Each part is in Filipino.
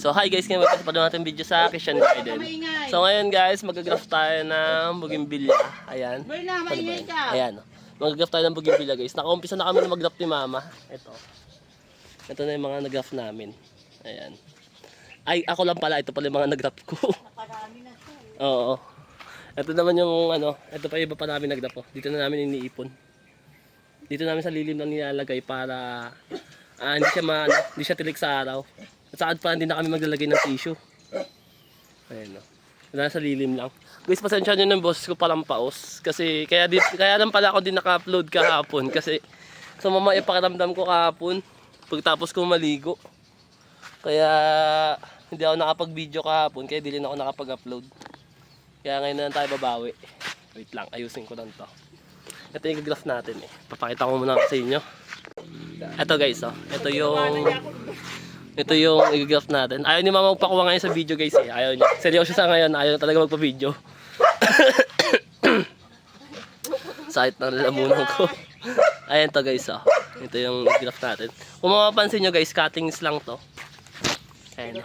So hi guys, ngayon magpapanood natin video sa Christian Garden. So ngayon guys, mag-graft tayo ng bougainvillea. Ayan. Ayan. Mag-graft tayo ng bougainvillea guys. Nakaumpisa na kami na mag-graft ni Mama. Ito na yung mga nag-graft namin. Ayan. Ay, ako lang pala. Ito pala yung mga nag-graft ko. Oo. Ito naman yung ito pa yung iba pa namin nag-graft. Dito na namin iniipon. Dito namin sa lilim lang nilalagay para hindi siya tilik sa araw. At saan pa hindi na kami maglalagay ng tissue. Ayan o. Nasa lilim lang. Guys, pasensya nyo ng boss ko palang paos. Kasi kaya lang pala ako din naka-upload kahapon. Kasi sumama yung pakiramdam ko kahapon. Pagtapos ko maligo. Kaya hindi ako nakapag-video kahapon. Kaya di rin ako nakapag-upload. Kaya ngayon na lang tayo babawi. Wait lang, ayusin ko lang to. Ito yung graph natin eh. Papakita ko muna sa inyo. Ito guys oh. Ito yung i-graph natin. Ayaw ni Mama magpakuha ngayon sa video guys eh. Ayaw niya. Seryoso sa ngayon. Ayaw na talaga magpa-video. Sakit ng lalamunan ko. Ayan to guys oh. Ito yung i-graph natin. Kung mapapansin nyo guys, cuttings lang to. Ayan.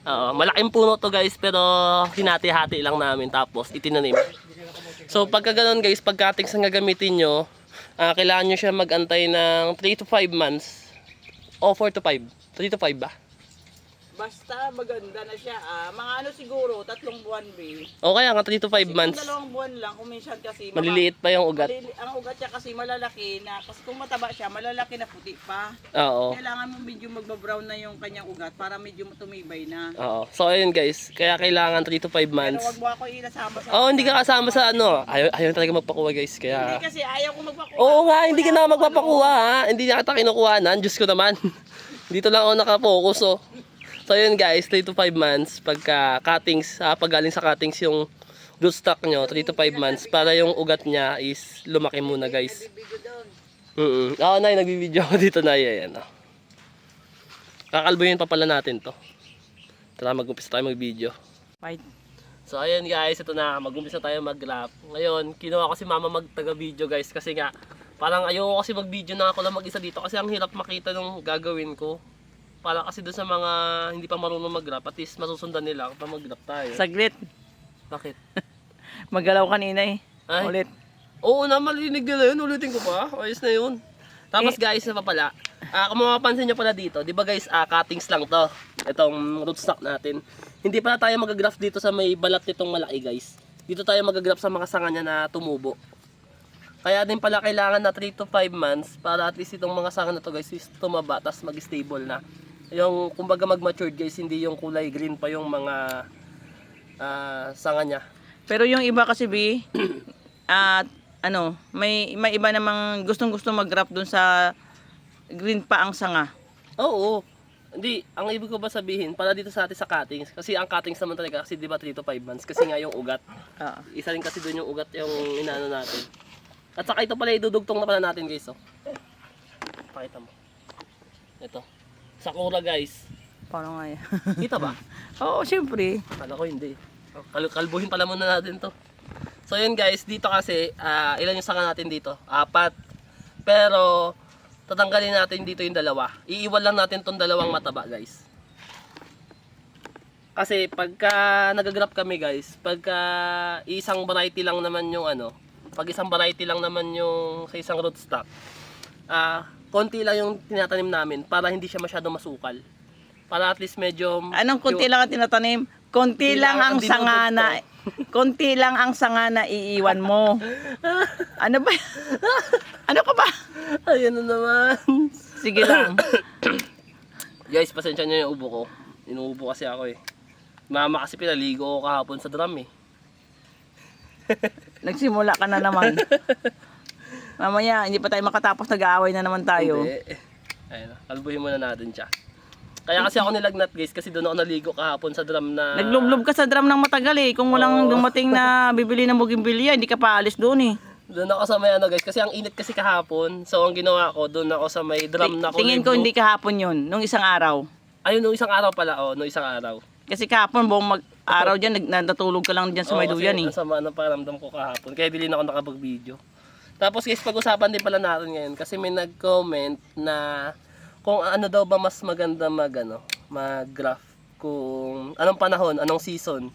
Oo, malaking puno to guys pero hinati-hati lang namin tapos itinanim. So pagka ganun guys, pag cuttings ang gagamitin nyo, kailangan nyo siya mag-antay ng 3 to 5 months. O 4 to 5. 3 to 5 ba? Basta maganda na siya. Mga siguro, 3 buwan be. O kaya nga 3 to 5 months. 2 buwan lang, kung minsan kasi maliliit pa yung ugat. Ang ugat niya kasi malalaki na, kasi kung mataba siya, malalaki na puti pa. Oo. Kailangan mo medyo magba-brown na yung kanyang ugat para medyo tumibay na. Oo. So ayun guys, kaya kailangan 3 to 5 months. Pero wag mo ako inasama sa... Oo, hindi ka kasama sa Ayaw talaga magpakuha guys, kaya... Hindi kasi ayaw ko magpakuha. Oo nga, hindi ka na magpapakuha ha. Hindi na kita kinukuhanan, Diyos ko naman. Dito lang ako nakapokus oh. So yun guys, 3 to 5 months pagka cuttings, pag galing sa cuttings yung rootstock nyo, 3 to 5 months para yung ugat niya is lumaki muna guys. Oo, Nay, nagbibideo ako dito na yan. Kakalbuhin pa pala natin to. Tara, mag-umpisa tayo mag-video. Fight. So ayun guys, ito na, mag-umpisa tayo mag-graph. Ngayon, kinuha ko si Mama mag-taga-video guys kasi nga, parang ayoko kasi mag-video na ako lang mag-isa dito kasi ang hirap makita nung gagawin ko. Para kasi doon sa mga hindi pa marunong mag-graph, at least masusundan nila kapag mag-graph tayo. Saglit. Bakit? Maggalaw kanina eh. Ay. Ulit. Oo na, malinig na yun. Ulitin ko pa. Ayos na yun. Tapos guys, na pa pala. Kung mapapansin nyo pala dito, di ba guys, cuttings lang to. Itong rootstock natin. Hindi pala tayo mag-graph dito sa may balat nitong malaki guys. Dito tayo mag-graph sa mga sanga niya na tumubo. Kaya din pala kailangan na 3 to 5 months para at least itong mga sanga na to guys is tumaba, tas mag-stable na. Yung kumbaga mag-mature guys, hindi yung kulay green pa yung mga sanga niya. Pero yung iba kasi B, may iba namang gustong-gusto mag-graph dun sa green pa ang sanga. Oo. Hindi, ang ibig ko ba sabihin, para dito sa atin sa cuttings, kasi ang cuttings naman talaga kasi di ba 3 to 5 months, kasi nga yung ugat. Isa rin kasi dun yung ugat yung inaano natin. At saka ito pala idudugtong na pala natin guys oh. Pakita mo. Ito. Sakura guys. Paano nga yan? Kita ba? Oo, syempre. Akala ko hindi. Kalbuhin pala muna natin to. So yun guys, dito kasi, ilan yung sanga natin dito? 4. Pero, tatanggalin natin dito yung 2. Iiwan lang natin tong 2 mataba guys. Kasi pagka nag-graph kami guys, pagka isang variety lang naman yung pag isang variety lang naman yung sa isang rootstock, konti lang yung tinatanim namin para hindi siya masyadong masukal. Para at least medyo... Anong konti lang ang tinatanim? Konti lang ang sanga na... Konti lang ang sanga na iiwan mo. Ano ba? Ano ka ba? Ayan na naman. Sige lang. Guys, pasensya nyo yung ubo ko. Inuubo kasi ako eh. Mama kasi pinaligo ko kahapon sa drum eh. Nagsimula ka na naman. Mamaya, hindi pa tayo makatapos, nag-aaway na naman tayo. Hindi. Ayun, kalbuhin muna natin siya. Kaya kasi ako nilagnat guys, kasi doon ako naligo kahapon sa drum na... Naglublob ka sa drum ng matagal eh. Kung walang dumating na bibili ng bougainvillea, hindi ka pa alis doon eh. Doon ako sa may guys, kasi ang init kasi kahapon. So ang ginawa ko, doon ako sa may drum na Tingin ko hindi kahapon yun, nung isang araw. Ayun, nung isang araw pala, nung isang araw. Kasi kahapon, buong araw dyan, natulog ka lang dyan sa may duyan eh. Oo, kasi sama na paramdam ko kahapon, kaya di na ako nakapag-video. Tapos guys, pag-usapan din pala natin ngayon kasi may nag-comment na kung ano daw ba mas maganda mag-graft kung anong panahon, anong season.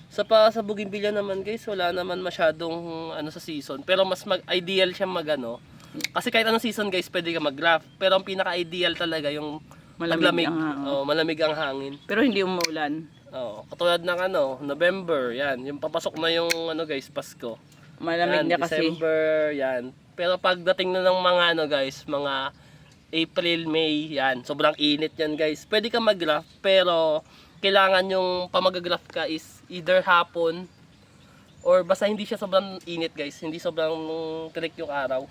Sa bougainvillea naman guys, wala naman masyadong ano sa season. Pero mas ideal siya magano. Kasi kahit anong season guys, pwede ka mag-graft. Pero ang pinaka-ideal talaga yung Malamig taglamig. Malamig ang hangin. Pero hindi umuulan. Katulad ng November, yan. Yung papasok na yung guys, Pasko. Malamig Yan, na kasi. December, yan. Pero pagdating na ng mga guys, mga April, May, yan. Sobrang init yan guys. Pwede ka mag-graft, pero kailangan yung pamag-graft ka is either hapon or basta hindi siya sobrang init guys. Hindi sobrang tirik yung araw.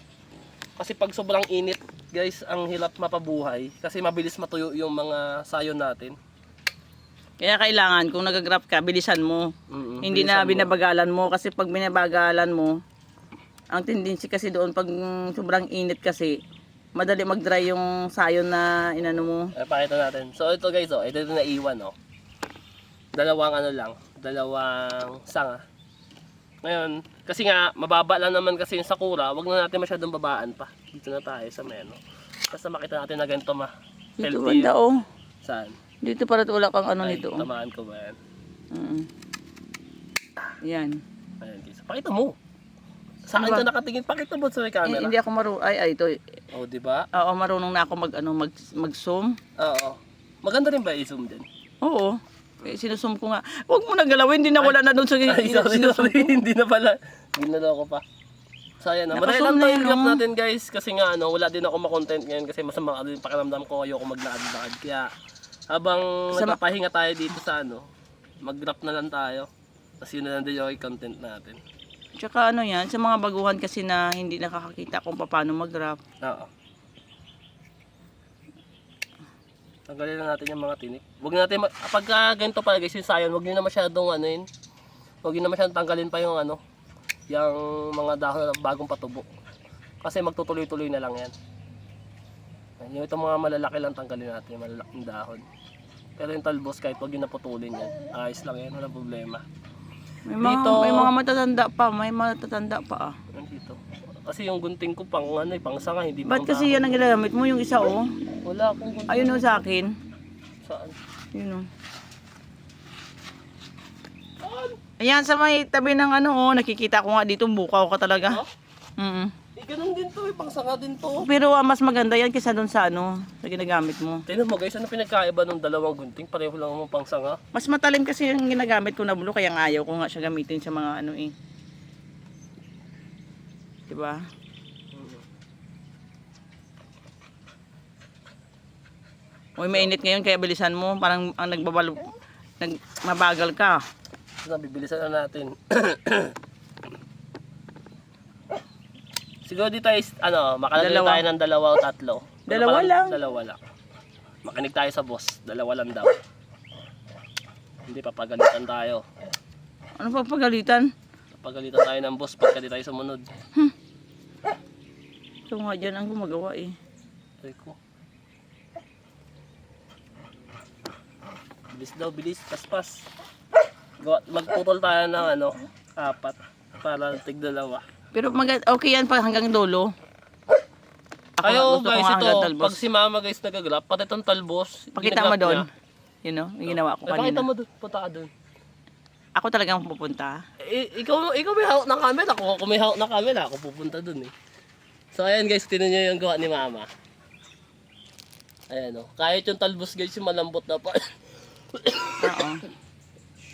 Kasi pag sobrang init guys, ang hirap mapabuhay. Kasi mabilis matuyo yung mga sayon natin. Kaya kailangan kung nag-graft ka, bilisan mo. Hindi bilisan na binabagalan mo kasi pag binabagalan mo, ang tendency kasi doon pag sobrang init kasi, madali mag-dry yung sayon na inano mo. Pakita natin. So ito guys, ito na iwan dalawang sanga. Ngayon, kasi nga mababa lang naman kasi yung sakura, wag na natin masyadong babaan pa. Dito na tayo sa meno. Basta makita natin na ganito Dito healthy. banda Saan? Dito para wala kang ano Ay, nito. tamaan ko ba yan? Yan. Ayan guys. Pakita mo. Saan Ano ba? ka nakatingin? Pakita mo sa may camera. Hindi ako marunong. Ay, ito. Di ba? Oo, marunong na ako mag-zoom. Oo. Maganda rin ba i-zoom din? Oo. Sinusum ko nga. Huwag mo na galawin, hindi na wala na doon sa Ay, sorry. Hindi na pala. Ginalo ko pa. So ayan na. Madali lang Nakasum na to yung yun, graph natin guys. Kasi nga wala din ako makontent ngayon kasi masama din pakiramdam ko, ayoko maglaad-laad. Kaya habang nagpapahinga tayo dito sa mag-graph na lang tayo. Kasi yun na lang din yung content natin. Tsaka yan, sa mga baguhan kasi na hindi nakakakita kung paano mag-graph. Oo. Tanggalin na natin yung mga tinik. Huwag natin, pagka ganito pala guys, yung sayon, huwag nyo na masyadong huwag nyo na masyadong tanggalin pa yung yung mga dahon na bagong patubo. Kasi magtutuloy-tuloy na lang yan. Yung itong mga malalaki lang tanggalin natin, malalaking dahon. Pero yung talbos, kahit huwag nyo naputulin yan, ayos lang yan, wala problema. May mga matatanda pa. Dito. Kasi yung gunting ko pang pang sanga, hindi Ba't pang kasi yan ang ginagamit mo, yung isa Wala akong gunting. Ayun sa akin. Saan? Yun Ayan sa may tabi ng nakikita ko nga dito, bukaw ka talaga. Ganun din to, pang sanga din to. Pero mas maganda yan kaysa doon sa sa ginagamit mo. Tingnan mo guys, ano pinagkaiba ng dalawang gunting? Pareho lang mo pang sanga. Mas matalim kasi yung ginagamit ko na bulo, kaya ayaw ko nga siya gamitin sa mga Diba? Uy, mainit ngayon kaya bilisan mo. Parang ang mabagal ka. So, bibilisan na natin. Siguro dito tayo, makalagay tayo ng dalawa o tatlo. Dalawa lang. Dalawa lang. Makinig tayo sa boss. Dalawa lang daw. Hindi, papagalitan tayo. Ano papagalitan? Papagalitan tayo ng boss pagka di tayo sumunod. So nga dyan ang gumagawa Ay ko. Bilis daw, bilis. Paspas. Magputol tayo ng 4 para tig-2. Pero okay yan pa hanggang dulo. Kayo gusto ko guys, nga ito, hanggang talbos. pag si mama guys nagagrap, pati itong talbos, Pakita mo ginagrap doon. niya. Yung ginawa ko Pakita kanina. mo doon, punta ka doon. Ako talagang pupunta. Ikaw may hawak ng camera, kung may hawak ng camera, ako pupunta doon So ayan guys, tinan nyo yung gawa ni mama. Ayan kahit yung talbos guys, yung malambot na part. Oo.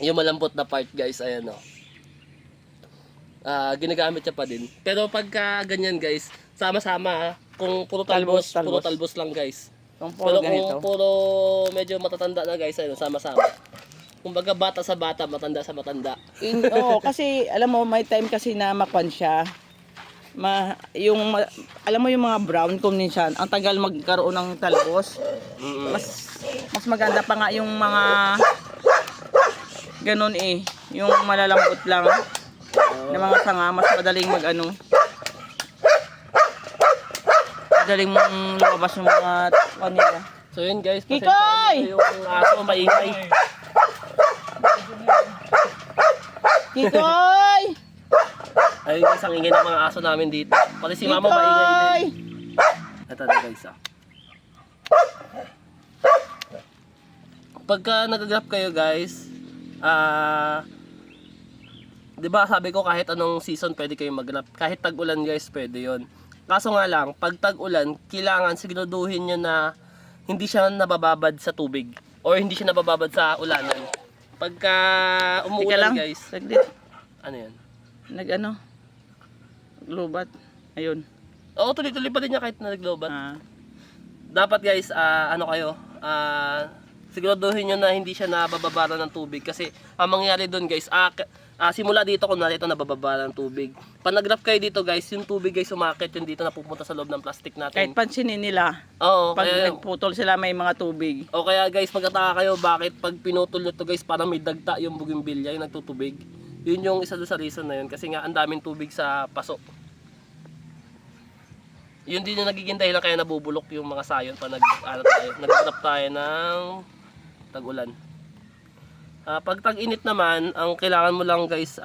Yung malambot na part guys, ayan ginagamit siya pa din. Pero pagka ganyan guys, sama-sama kung puro talbos, puro talbos lang guys. Kung Pero puro ganito. kung puro medyo matatanda na guys, sama-sama. Kumbaga bata sa bata, matanda sa matanda. Oo, kasi alam mo may time kasi na makwan siya. Alam mo yung mga brown kung minsan, ang tagal magkaroon ng talbos. Mas maganda pa nga yung mga ganun yung malalambot lang. Na mga sanga, mas madaling madaling mong lumabas yung mga kanila. So yun guys, Kikoy! yung aso maingay. Kikoy! Ayun guys, ang ingay ng mga aso namin dito. Pati si mama maingay din. Ito na guys pagka nag-graft kayo guys, 'di ba sabi ko kahit anong season pwede kayo mag-graft. Kahit tag-ulan guys, pwede 'yon. Kaso nga lang, pag tag-ulan, kailangan siguraduhin niyo na hindi siya nabababad sa tubig or hindi siya nabababad sa ulanan. Pagka Teka umuulan lang, guys, saglit. ano 'yan? Lubat. Ayun. Oo, tuloy-tuloy pa din niya kahit na naglobat. Dapat guys, siguraduhin nyo na hindi siya nabababara ng tubig kasi ang mangyayari doon guys, simula dito kunwari ito nabababara ng tubig. Pag nag-graft kayo dito guys, yung tubig guys umakit yun dito na pupunta sa loob ng plastic natin. Kahit pansinin nila, Oo, pag kaya, nagputol sila may mga tubig. o kaya guys, magkataka kayo bakit pag pinutol nyo to guys parang may dagta yung bougainvillea, yung nagtutubig. Yun yung isa doon sa reason na yun kasi nga ang daming tubig sa paso. Yun din yung nagiging dahilan kaya nabubulok yung mga sayon pag nag-graft tayo ng tag-ulan. Pag tag-init naman, ang kailangan mo lang guys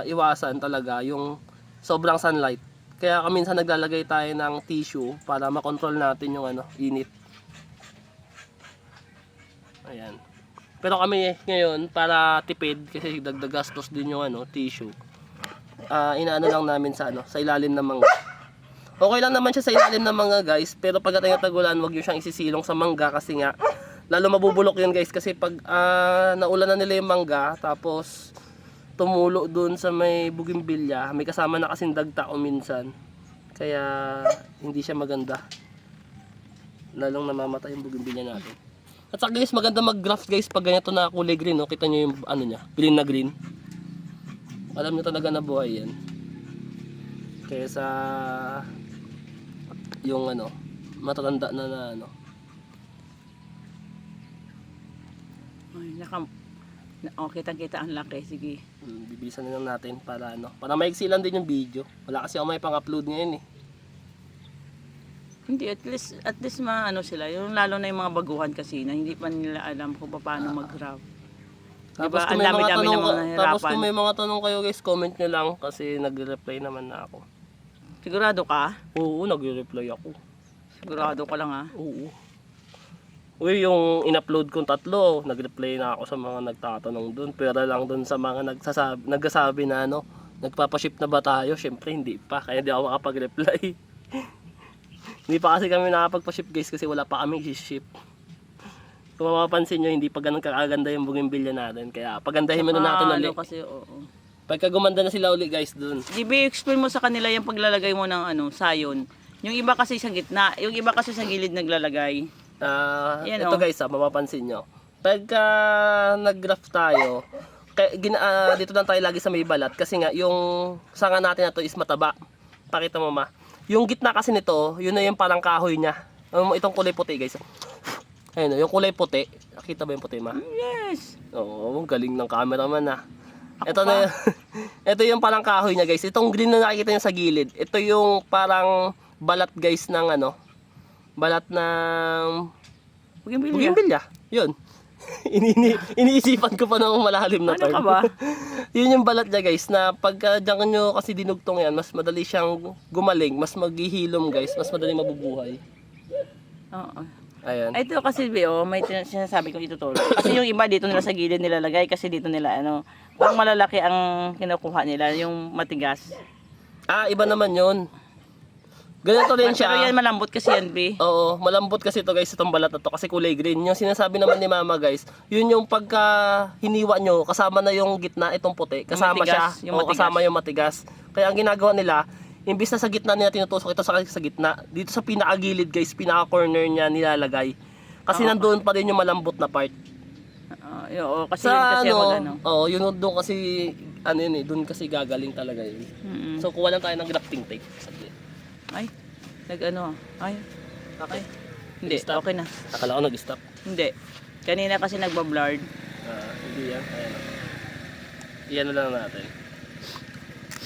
iwasan talaga yung sobrang sunlight. Kaya minsan naglalagay tayo ng tissue para makontrol natin yung init. Ayan. Pero kami ngayon para tipid kasi dagdag gastos din yung tissue. Inaano lang namin sa ilalim ng mangga. Okay lang naman siya sa ilalim ng mangga guys, pero pagdating ng tag-ulan, wag niyo siyang isisilong sa mangga kasi nga lalo mabubulok yun guys kasi pag naulan na nila yung mangga tapos tumulo dun sa may bougainvillea, may kasama na kasing dagta o minsan. Kaya hindi siya maganda. Lalong namamatay yung bougainvillea natin. At saka guys, maganda mag-graft guys pag ganito na kulay green, no? Kita niyo yung niya, green na green. Alam niyo talaga na buhay yan. Kaya sa yung matatanda na Ay, kitang-kita ang laki. Sige. Bibilisan na lang natin para para maiksilan din yung video. Wala kasi ako may pang-upload ngayon eh. Hindi, at least sila. Yung lalo na yung mga baguhan kasi na hindi pa nila alam kung paano mag-graft. Tapos Diba? kung Ang may mga dami-dami tanong, ng mga tapos hirapan. kung may mga tanong kayo guys, comment nyo lang kasi nagre-reply naman na ako. Sigurado ka? Oo, nagre-reply ako. Sigurado ka lang ha? Oo. Uy, yung in-upload kong 3, nag-reply na ako sa mga nagtatanong dun. Pero lang dun sa mga nagsasabi na nagpapaship na ba tayo? Syempre hindi pa, kaya di ako makapag-reply. Hindi pa kasi kami nakapagpa-ship guys kasi wala pa kami i-ship. Kung mapapansin nyo, hindi pa ganun kakaganda yung bougainvillea natin. Kaya pagandahin mo na natin ulit. Kasi, oo. Pagka gumanda na sila uli guys dun. Gibi, explain mo sa kanila yung paglalagay mo ng sayon. Yung iba kasi sa gitna, yung iba kasi sa gilid naglalagay. Yan, ito guys, mapapansin nyo. Pagka nag-graft tayo, dito lang tayo lagi sa may balat kasi nga yung sanga natin na to is mataba. Pakita mo ma. Yung gitna kasi nito, yun na yung parang kahoy niya. Itong kulay puti guys. Ayun, yung kulay puti. Nakita ba yung puti ma? Yes. Oo, galing ng cameraman ah. Ito na ito yung parang kahoy niya guys. Itong green na nakikita niyo sa gilid. Ito yung parang balat guys ng balat ng bougainvillea. Yun. Iniisipan ko pa ng malalim na Ano term. ka ba? Yun yung balat niya guys na pagka diyan nyo kasi dinugtong yan, mas madali siyang gumaling, mas maghihilom guys, mas madali mabubuhay. Oo. Ayan. Ito kasi may sinasabi kong ituturo. Kasi yung iba dito nila sa gilid nilalagay kasi dito nila pang malalaki ang kinukuha nila, yung matigas. Iba naman yun. Ganito rin siya. Pero yan malambot kasi yan, B. Oo, malambot kasi ito guys, itong balat na to kasi kulay green. Yung sinasabi naman ni mama guys, yun yung pagka hiniwa nyo, kasama na yung gitna itong puti, kasama matigas, siya, yung o matigas. kasama yung matigas. Kaya ang ginagawa nila, imbis na sa gitna nila tinutusok ito sa gitna, dito sa pinakagilid guys, pinaka-corner niya nilalagay. Kasi nandoon pa rin yung malambot na part. Oo, kasi Sa yun kasi oo, yun doon kasi, doon kasi gagaling talaga yun. So kuha lang tayo ng grafting tape. Ay, ay. Okay. Hindi, Stop. okay na. Akala ko nag-stop. Hindi. Kanina kasi nagbablurred. Hindi yan. Ayan. Iyan na lang natin.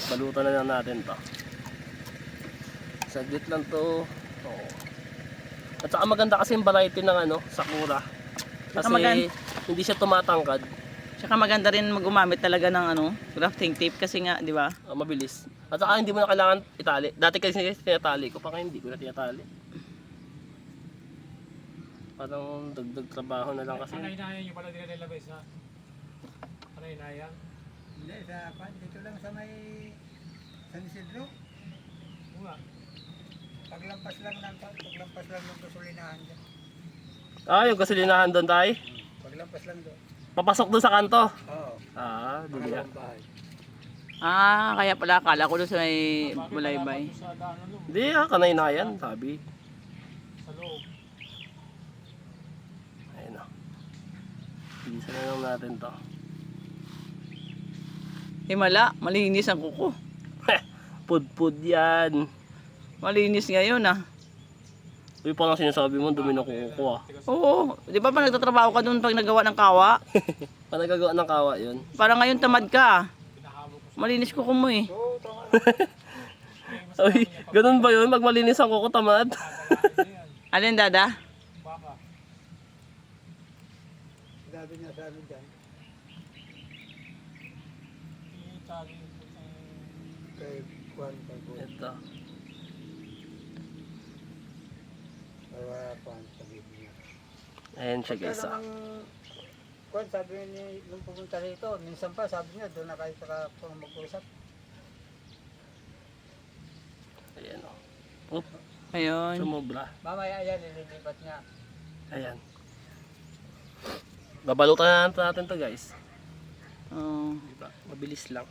Balutan na lang natin to. Saglit lang to. Oo. At saka maganda kasi yung variety ng sakura. Kasi hindi siya tumatangkad. Tsaka maganda rin gumamit talaga ng grafting tape kasi nga, di ba? Mabilis. At saka hindi mo na kailangan itali. Dati kasi tinatali ko, pa hindi ko na tinatali. Parang dagdag trabaho na lang kasi. Panay-nayan yung pala nilalabay sa panay-nayan. Hindi, dito lang sa may San Isidro. Nga. Paglampas lang ng gasolinahan dyan. Ah, yung gasolinahan doon tayo. Paglampas lang doon. Papasok doon sa kanto. Oo. Ah, doon yan. Pangalawang bahay. Ah, kaya pala akala ko doon sa may Bulaybay. Sa daan ano, Hindi kanay na yan, sabi. sa loob. Ayun o. Bilisan na lang natin to. Himala, malinis ang kuko. Pud-pud yan. Malinis ngayon ah. Uy, parang sinasabi mo, dumi na kuko ah. Oo, di ba pa nagtatrabaho ka doon pag nagawa ng kawa? Panagagawa ng kawa yun. Para ngayon tamad ka. Malinis kuko mo eh. Oo, tama. Uy, ganun ba yun? Magmalinis ang kuko, tamad? Alin dada? Baka. Sabi niya sa amin dyan. Itali. Kay Juan Pagod. Ito. Para Juan sabihin niya. Ayan siya guys. Kaya Ah. namang Juan, sabi niya nung pumunta rito, minsan pa sabi niya doon na kayo pang mag-usap. Ayan o. Oop, Ayun. sumobra. Mamaya yan, nililipat niya. Ayan. Babalutan natin to guys. Oh. Diba? Mabilis lang.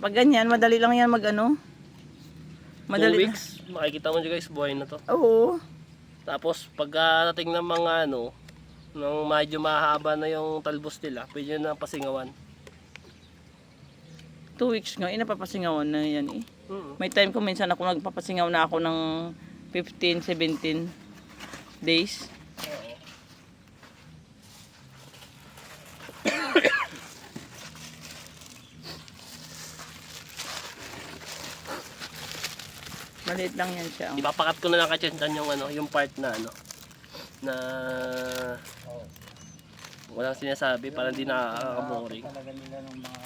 Pag ganyan, madali lang yan mag ano. 2 weeks, makikita mo dyan guys, buhay na to. Oo. Tapos pagkadating ng mga ano, nung medyo mahaba na yung talbos nila, pwede na pasingawan. 2 weeks nga, napapasingawan na yan eh. Mm. May time ko minsan ako nagpapasingaw na ako ng 15, 17 days. Maliit lang yan siya. Oh. Ipapakat ko na lang kay Chan yung ano, yung part na ano na walang sinasabi para hindi nakaka-boring. Talaga nila ng mga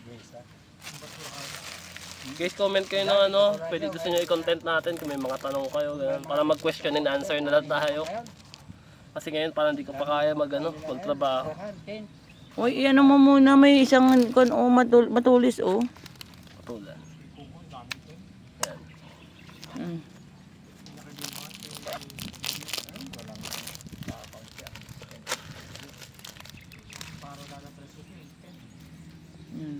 besa. Guys, comment kayo ng ano, pwede gusto nyo i-content natin kung may mga tanong kayo, ganun, para mag-question and answer na lang tayo. Kasi ngayon parang hindi ko pa kaya magtrabaho. Uy, ano mo muna, may isang matulis oh. Patulan. Yan. Mm. Mm.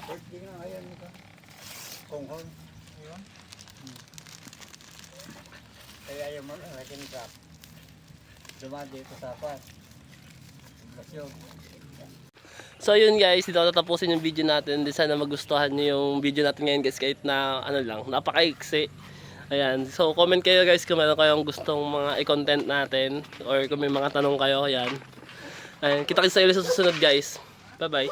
Birthday nga ngayon nito. Konghon. Ayun. Kaya yung mga naging trap. Dumaan dito sa apat. Basyo. So yun guys, dito tatapusin yung video natin. Di sana magustuhan nyo yung video natin ngayon guys, kahit na ano lang, napaka-iksi. Ayan, so comment kayo guys kung meron kayong gustong mga i-content natin or kung may mga tanong kayo, ayan. Ayan, kita-kita sa ulit sa susunod guys. Bye bye.